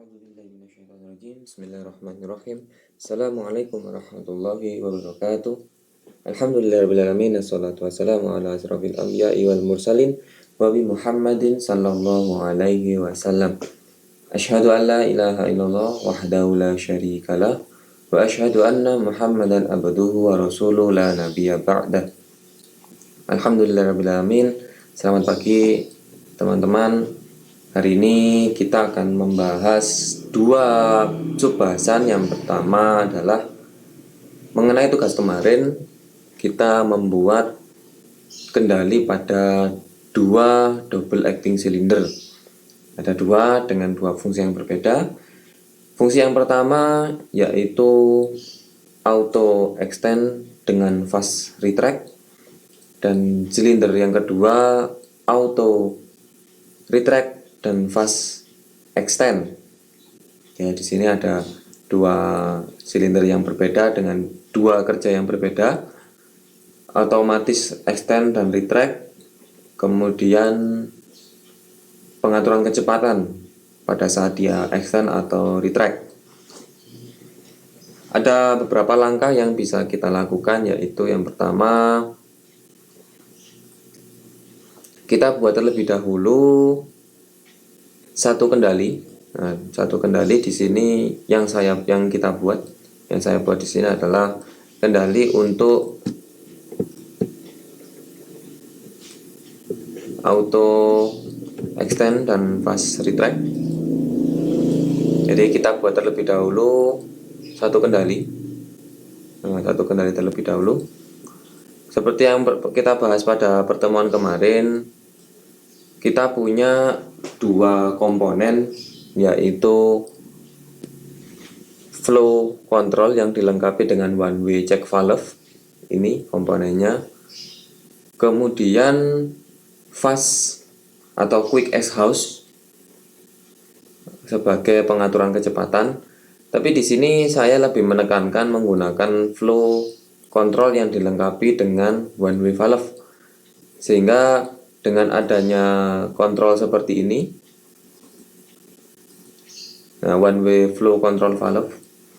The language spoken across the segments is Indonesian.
Bismillahirrahmanirrahim. Assalamualaikum warahmatullahi wabarakatuh. Alhamdulillahirrahmanirrahim. Assalatu wassalamu ala asrafil anbiya'i wal mursalin wa bi Muhammadin sallallahu alaihi wasallam. Asyhadu an la ilaha illallah wahdahu la syarikalah wa asyhadu anna Muhammadan abduhu wa rasuluhu la nabiyya ba'dah. Alhamdulillahirrahmanirrahim. Selamat pagi teman-teman. Hari ini kita akan membahas dua subbahasan. Yang pertama adalah mengenai tugas kemarin kita membuat kendali pada dua double acting cylinder. Ada dua dengan dua fungsi yang berbeda. Fungsi yang pertama yaitu auto extend dengan fast retract, dan silinder yang kedua auto retract dan fast extend. Ya, di sini ada dua silinder yang berbeda dengan dua kerja yang berbeda, otomatis extend dan retract. Kemudian pengaturan kecepatan pada saat dia extend atau retract. Ada beberapa langkah yang bisa kita lakukan, yaitu yang pertama kita buat terlebih dahulu satu kendali. Nah, satu kendali di sini yang saya buat di sini adalah kendali untuk auto extend dan fast retract. Jadi kita buat terlebih dahulu satu kendali. Satu kendali terlebih dahulu. Seperti yang kita bahas pada pertemuan kemarin, kita punya dua komponen, yaitu flow control yang dilengkapi dengan one way check valve, ini komponennya. Kemudian fast atau quick exhaust sebagai pengaturan kecepatan. Tapi di sini saya lebih menekankan menggunakan flow control yang dilengkapi dengan one way valve, sehingga dengan adanya kontrol seperti ini, nah, one way flow control valve,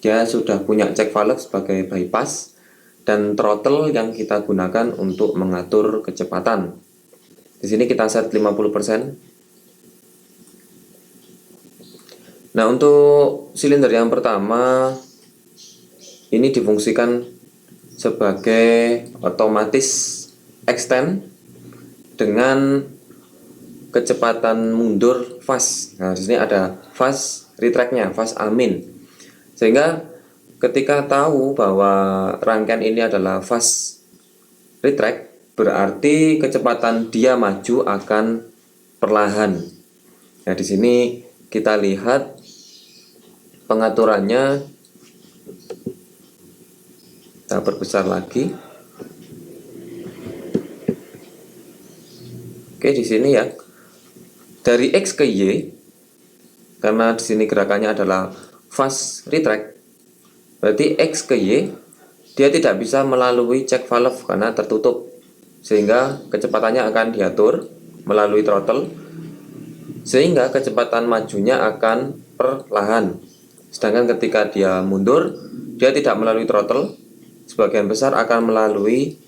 dia sudah punya check valve sebagai bypass dan throttle yang kita gunakan untuk mengatur kecepatan. Di sini kita set 50%. Nah, untuk silinder yang pertama ini difungsikan sebagai otomatis extend dengan kecepatan mundur fast. Nah, di sini ada fast retract-nya, fast amin. Sehingga ketika tahu bahwa rangkaian ini adalah fast retract, berarti kecepatan dia maju akan perlahan. Nah, di sini kita lihat pengaturannya. Kita perbesar lagi. Oke, di sini ya, dari X ke Y, karena di sini gerakannya adalah fast retract, berarti X ke Y dia tidak bisa melalui check valve karena tertutup, sehingga kecepatannya akan diatur melalui throttle, sehingga kecepatan majunya akan perlahan. Sedangkan ketika dia mundur, dia tidak melalui throttle, sebagian besar akan melalui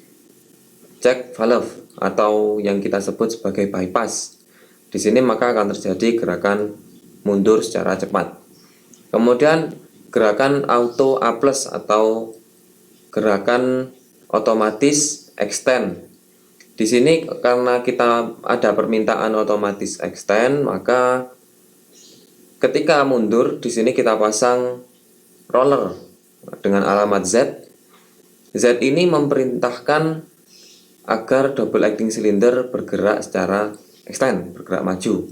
check valve atau yang kita sebut sebagai bypass. Di sini maka akan terjadi gerakan mundur secara cepat. Kemudian gerakan auto A+ atau gerakan otomatis extend. Di sini karena kita ada permintaan otomatis extend, maka ketika mundur di sini kita pasang roller dengan alamat Z. Z ini memerintahkan agar double acting cylinder bergerak secara extend, bergerak maju.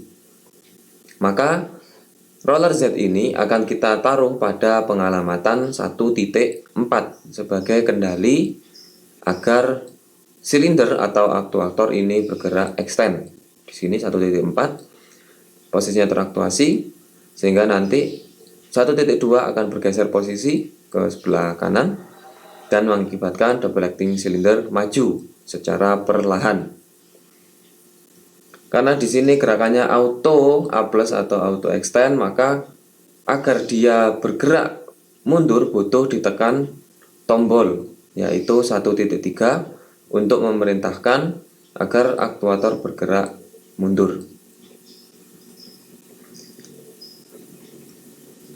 Maka roller Z ini akan kita taruh pada pengalamatan 1.4 sebagai kendali agar silinder atau aktuator ini bergerak extend. Di sini 1.4 posisinya teraktuasi, sehingga nanti 1.2 akan bergeser posisi ke sebelah kanan dan mengakibatkan double acting cylinder maju secara perlahan. Karena di sini gerakannya auto A+ atau auto extend, maka agar dia bergerak mundur butuh ditekan tombol, yaitu 1.3 untuk memerintahkan agar aktuator bergerak mundur.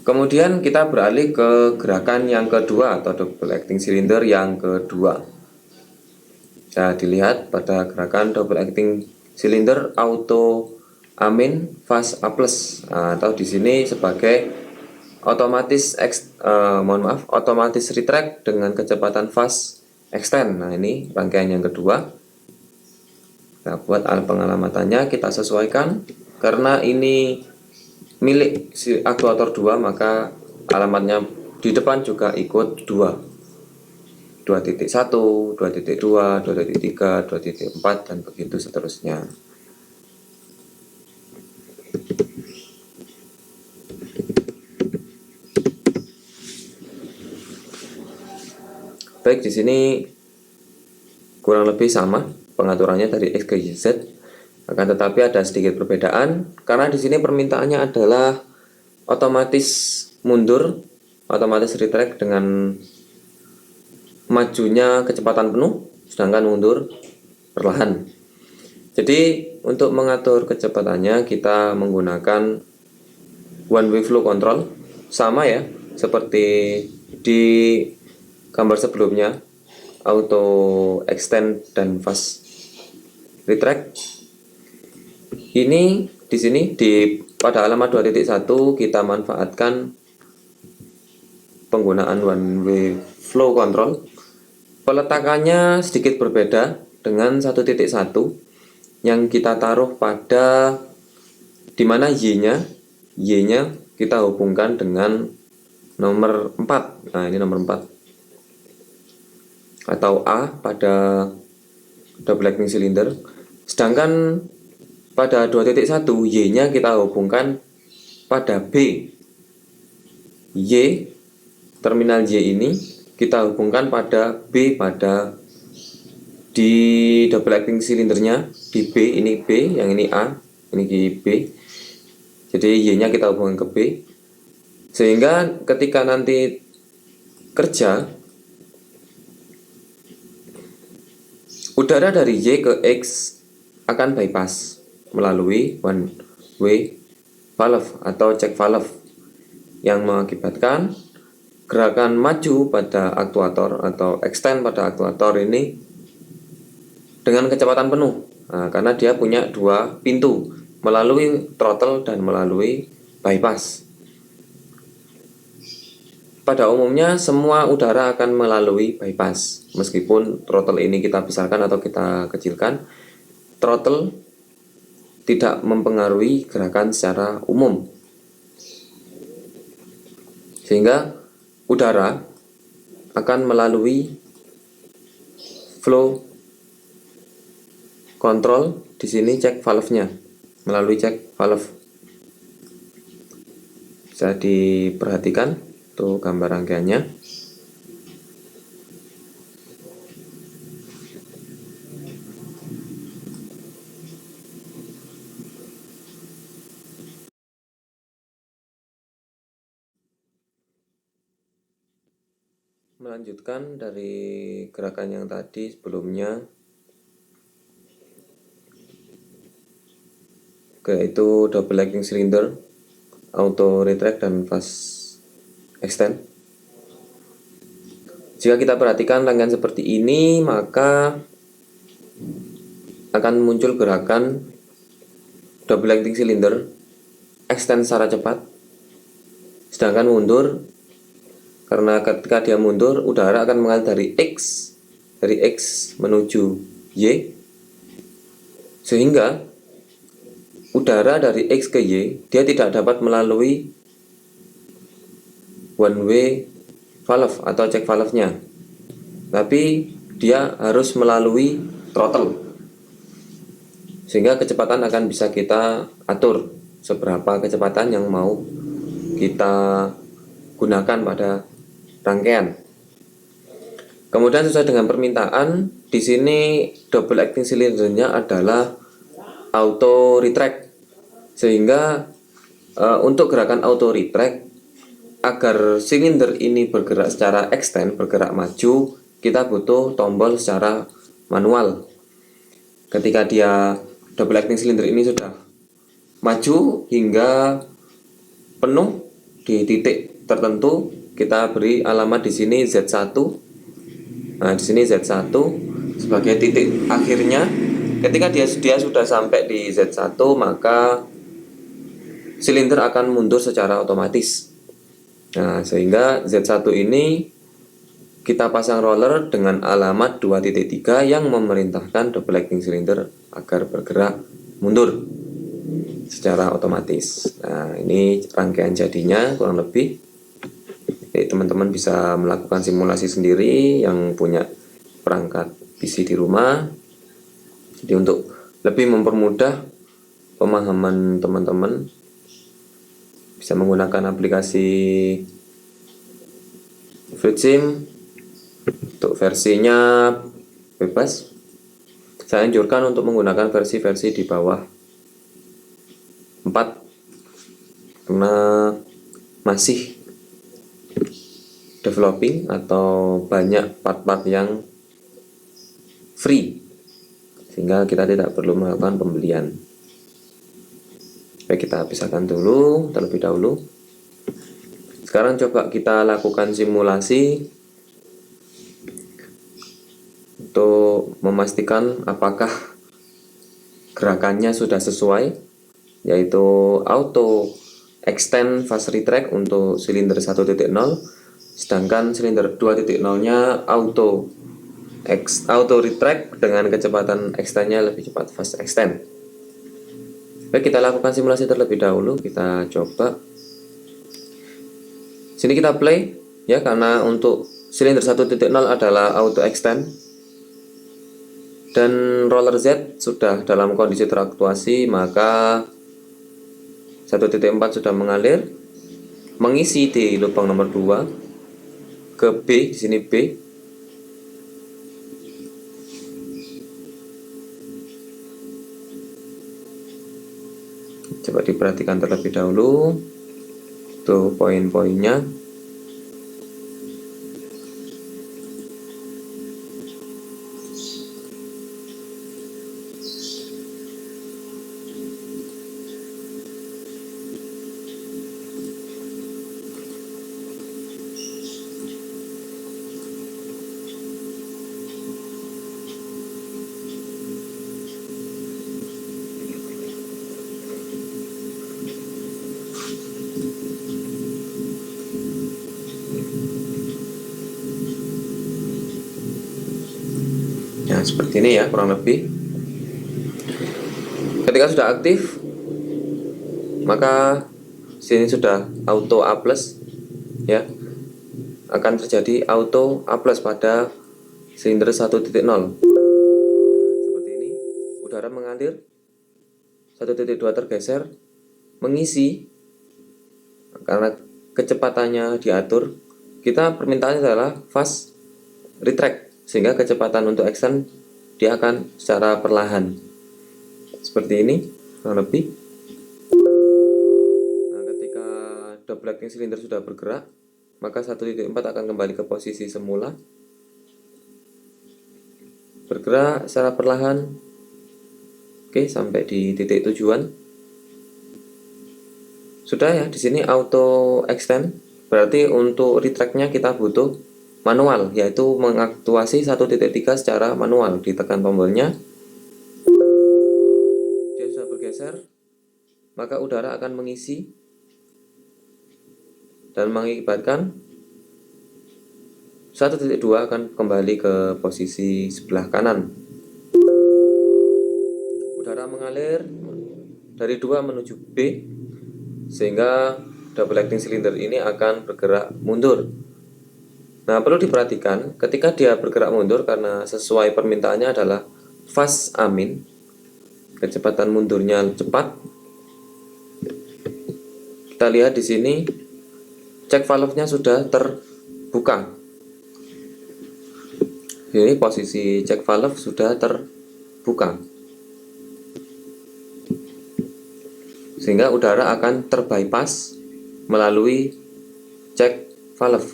Kemudian kita beralih ke gerakan yang kedua atau double acting cylinder yang kedua. Bisa dilihat pada gerakan double acting cylinder auto amin fast A+, atau di sini sebagai otomatis otomatis retract dengan kecepatan fast extend. Nah, ini rangkaian yang kedua. Kita buat pengalamatannya, kita sesuaikan karena ini milik si aktuator 2, maka alamatnya di depan juga ikut 2. 2.1, 2.2, 2.3, 2.4 dan begitu seterusnya. Baik, di sini kurang lebih sama pengaturannya dari X ke Y Z, akan tetapi ada sedikit perbedaan karena di sini permintaannya adalah otomatis mundur, otomatis retract dengan majunya kecepatan penuh, sedangkan mundur perlahan. Jadi untuk mengatur kecepatannya kita menggunakan one way flow control, sama ya seperti di gambar sebelumnya, auto extend dan fast retract. Ini di sini pada alamat 2.1 kita manfaatkan penggunaan one way flow control. Peletakannya sedikit berbeda dengan 1.1 yang kita taruh pada dimana Y-nya kita hubungkan dengan nomor 4. Nah, ini nomor 4 atau A pada double acting cylinder. Sedangkan pada 2.1 Y-nya kita hubungkan pada B. Y, terminal Y ini kita hubungkan pada B pada di double acting silindernya di B, ini B, yang ini A, ini B. Jadi Y-nya kita hubungkan ke B. Sehingga ketika nanti kerja, udara dari Y ke X akan bypass melalui one way valve atau check valve yang mengakibatkan gerakan maju pada aktuator atau extend pada aktuator ini dengan kecepatan penuh. Nah, karena dia punya dua pintu, melalui throttle dan melalui bypass. Pada umumnya semua udara akan melalui bypass, meskipun throttle ini kita besarkan atau kita kecilkan, throttle tidak mempengaruhi gerakan secara umum. Sehingga udara akan melalui flow control, di sini check valve-nya, melalui check valve. Bisa diperhatikan tuh gambar rangkaiannya. Melanjutkan dari gerakan yang tadi sebelumnya, yaitu double acting cylinder, auto retract dan fast extend. Jika kita perhatikan rangkaian seperti ini, maka akan muncul gerakan double acting cylinder extend secara cepat, sedangkan mundur, karena ketika dia mundur udara akan mengalir dari X menuju Y, sehingga udara dari X ke Y dia tidak dapat melalui one way valve atau check valve-nya, tapi dia harus melalui throttle, sehingga kecepatan akan bisa kita atur seberapa kecepatan yang mau kita gunakan pada rangkaian. Kemudian sesuai dengan permintaan, di sini double acting silindernya adalah auto retract, sehingga untuk gerakan auto retract agar silinder ini bergerak secara extend, bergerak maju, kita butuh tombol secara manual. Ketika dia double acting silinder ini sudah maju hingga penuh di titik tertentu, kita beri alamat di sini Z1. Nah, di sini Z1 sebagai titik akhirnya. Ketika dia sudah sampai di Z1, maka silinder akan mundur secara otomatis. Nah, sehingga Z1 ini kita pasang roller dengan alamat 2.3 yang memerintahkan double acting silinder agar bergerak mundur secara otomatis. Nah, ini rangkaian jadinya kurang lebih. Jadi teman-teman bisa melakukan simulasi sendiri yang punya perangkat PC di rumah. Jadi untuk lebih mempermudah pemahaman teman-teman, bisa menggunakan aplikasi FluidSim. Untuk versinya bebas. Saya anjurkan untuk menggunakan versi-versi di bawah 4 karena masih developing atau banyak part-part yang free, sehingga kita tidak perlu melakukan pembelian. Baik, kita pisahkan dulu terlebih dahulu. Sekarang coba kita lakukan simulasi untuk memastikan apakah gerakannya sudah sesuai, yaitu auto extend fast retract untuk silinder 1.0, sedangkan silinder 2.0-nya auto retract dengan kecepatan extendnya lebih cepat, fast extend. Baik, kita lakukan simulasi terlebih dahulu. Kita coba. Sini kita play ya, karena untuk silinder 1.0 adalah auto extend dan roller Z sudah dalam kondisi teraktuasi, maka 1.4 sudah mengalir mengisi di lubang nomor 2 ke B. Di sini B. Coba diperhatikan terlebih dahulu tuh poin-poinnya. Nah, seperti ini ya kurang lebih. Ketika sudah aktif, maka sini sudah auto A+ ya. Akan terjadi auto A+ pada silinder 1.0. Seperti ini, udara mengalir, 1.2 tergeser mengisi karena kecepatannya diatur. Kita permintaannya adalah fast retract, sehingga kecepatan untuk extend dia akan secara perlahan seperti ini kurang lebih. Nah, ketika double acting silinder sudah bergerak, maka 1.4 akan kembali ke posisi semula, bergerak secara perlahan, oke, sampai di titik tujuan. Sudah ya, di sini auto extend. Berarti untuk retract-nya kita butuh manual, yaitu mengaktuasi 1.3 secara manual. Ditekan tombolnya, dia sudah bergeser, maka udara akan mengisi dan mengakibatkan 1.2 akan kembali ke posisi sebelah kanan. Udara mengalir dari 2 menuju B, sehingga double acting silinder ini akan bergerak mundur. Nah, perlu diperhatikan ketika dia bergerak mundur, karena sesuai permintaannya adalah fast amin, kecepatan mundurnya cepat. Kita lihat di sini check valve-nya sudah terbuka. Ini posisi check valve sudah terbuka, sehingga udara akan terbypass melalui check valve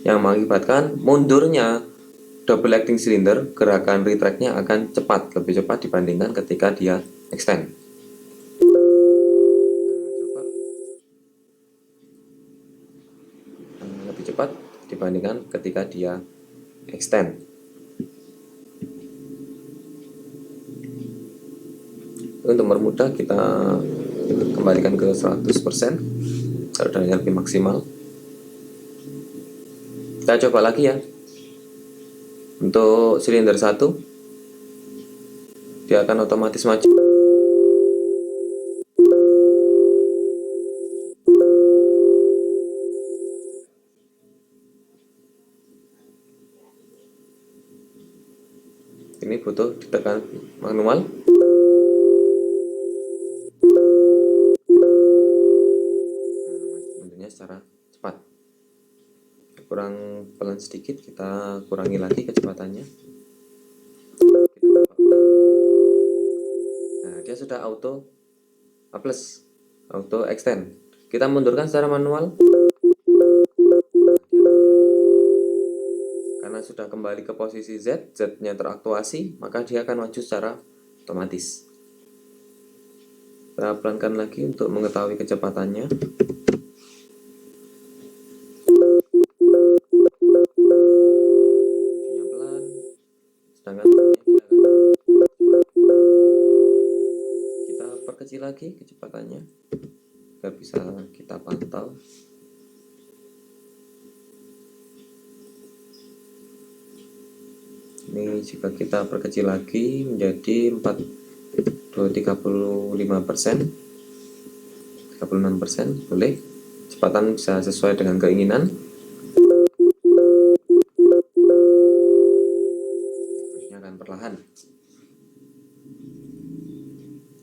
yang mengakibatkan mundurnya double acting cylinder. Gerakan retract-nya akan cepat, lebih cepat dibandingkan ketika dia extend. Lebih cepat dibandingkan ketika dia extend. Untuk mempermudah, kita kembalikan ke 100% tegangannya lebih maksimal. Kita coba lagi ya. Untuk silinder 1, dia akan otomatis maju. Ini butuh ditekan manual. Mundurnya secara cepat. Kurang pelan sedikit, kita kurangi lagi kecepatannya. Nah, dia sudah auto plus, auto extend. Kita mundurkan secara manual. Karena sudah kembali ke posisi Z, Z-nya teraktuasi, maka dia akan maju secara otomatis. Kita pelankan lagi untuk mengetahui kecepatannya. Majunya pelan, sedangkan kita perkecil lagi kecepatannya agar bisa kita pantau. Ini jika kita perkecil lagi menjadi 35%, 36%, boleh. Kecepatan bisa sesuai dengan keinginan. Harusnya akan perlahan.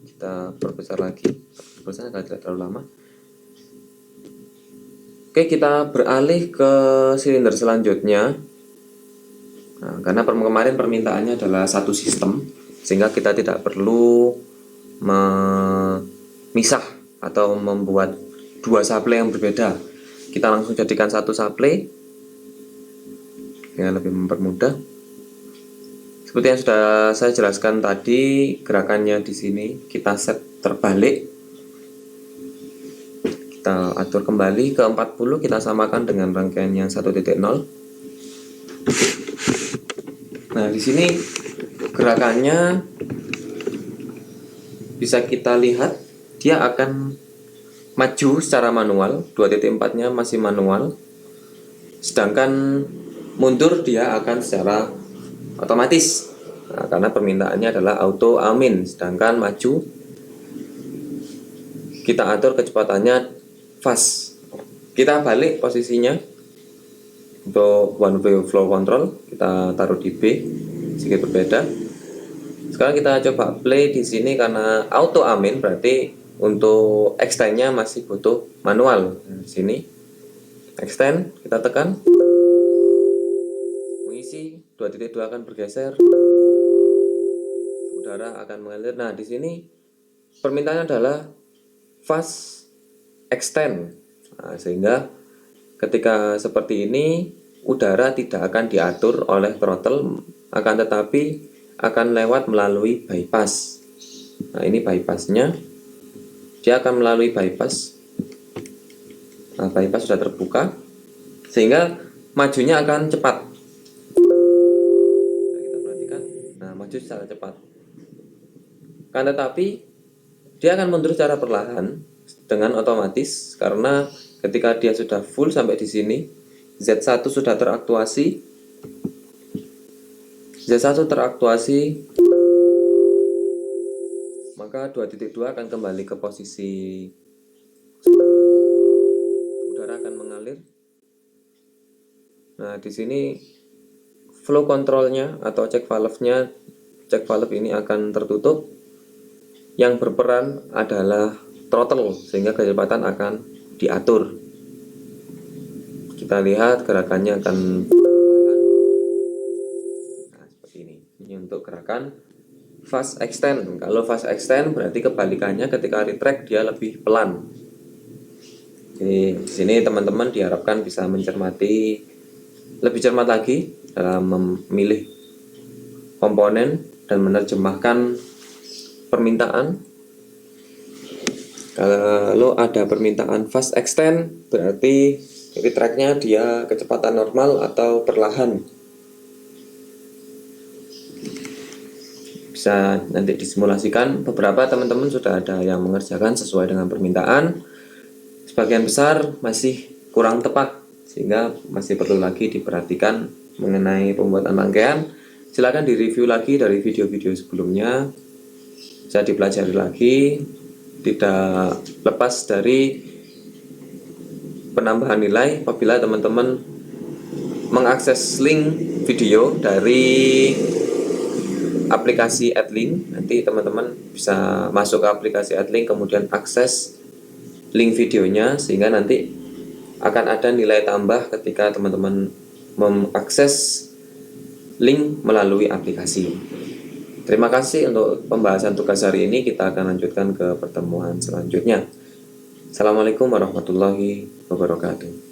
Kita perbesar lagi, perbesar agar tidak terlalu lama. Oke, kita beralih ke silinder selanjutnya. Nah, karena kemarin permintaannya adalah satu sistem, sehingga kita tidak perlu memisah atau membuat dua supply yang berbeda. Kita langsung jadikan satu supply, ya lebih mempermudah. Seperti yang sudah saya jelaskan tadi, gerakannya di sini kita set terbalik. Kita atur kembali ke 40, kita samakan dengan rangkaian yang 1.0. Nah, di sini gerakannya bisa kita lihat, dia akan maju secara manual, 2.4-nya masih manual. Sedangkan mundur dia akan secara otomatis. Nah, karena permintaannya adalah auto amin, sedangkan maju kita atur kecepatannya fast. Kita balik posisinya. Untuk one way flow control kita taruh di B, sedikit berbeda. Sekarang kita coba play di sini, karena auto amin berarti untuk extend-nya masih butuh manual. Nah, sini extend, kita tekan, mengisi 2.2 akan bergeser, udara akan mengalir. Nah, di sini permintaannya adalah fast extend. Nah, sehingga ketika seperti ini, udara tidak akan diatur oleh throttle, akan tetapi akan lewat melalui bypass. Nah, ini bypassnya, dia akan melalui bypass. Nah, bypass sudah terbuka, sehingga majunya akan cepat. Nah, kita perhatikan, nah maju secara cepat. Akan tetapi dia akan mundur secara perlahan dengan otomatis, karena ketika dia sudah full sampai di sini, Z1 sudah teraktuasi. Z1 teraktuasi, maka 2.2 akan kembali ke posisi, udara akan mengalir. Nah, di sini flow controlnya atau check valve-nya, check valve ini akan tertutup. Yang berperan adalah throttle, sehingga kecepatan akan diatur. Kita lihat gerakannya akan nah, seperti ini. Ini untuk gerakan fast extend. Kalau fast extend berarti kebalikannya, ketika retract dia lebih pelan. Di sini teman-teman diharapkan bisa mencermati lebih cermat lagi dalam memilih komponen dan menerjemahkan permintaan. Kalau ada permintaan fast extend, berarti retract-nya dia kecepatan normal atau perlahan. Bisa nanti disimulasikan. Beberapa teman-teman sudah ada yang mengerjakan sesuai dengan permintaan. Sebagian besar masih kurang tepat, sehingga masih perlu lagi diperhatikan mengenai pembuatan rangkaian. Silakan direview lagi dari video-video sebelumnya, bisa dipelajari lagi. Tidak lepas dari penambahan nilai apabila teman-teman mengakses link video dari aplikasi AdLink. Nanti teman-teman bisa masuk ke aplikasi AdLink, kemudian akses link videonya, sehingga nanti akan ada nilai tambah ketika teman-teman mengakses link melalui aplikasi. Terima kasih untuk pembahasan tugas hari ini. Kita akan lanjutkan ke pertemuan selanjutnya. Assalamualaikum warahmatullahi wabarakatuh.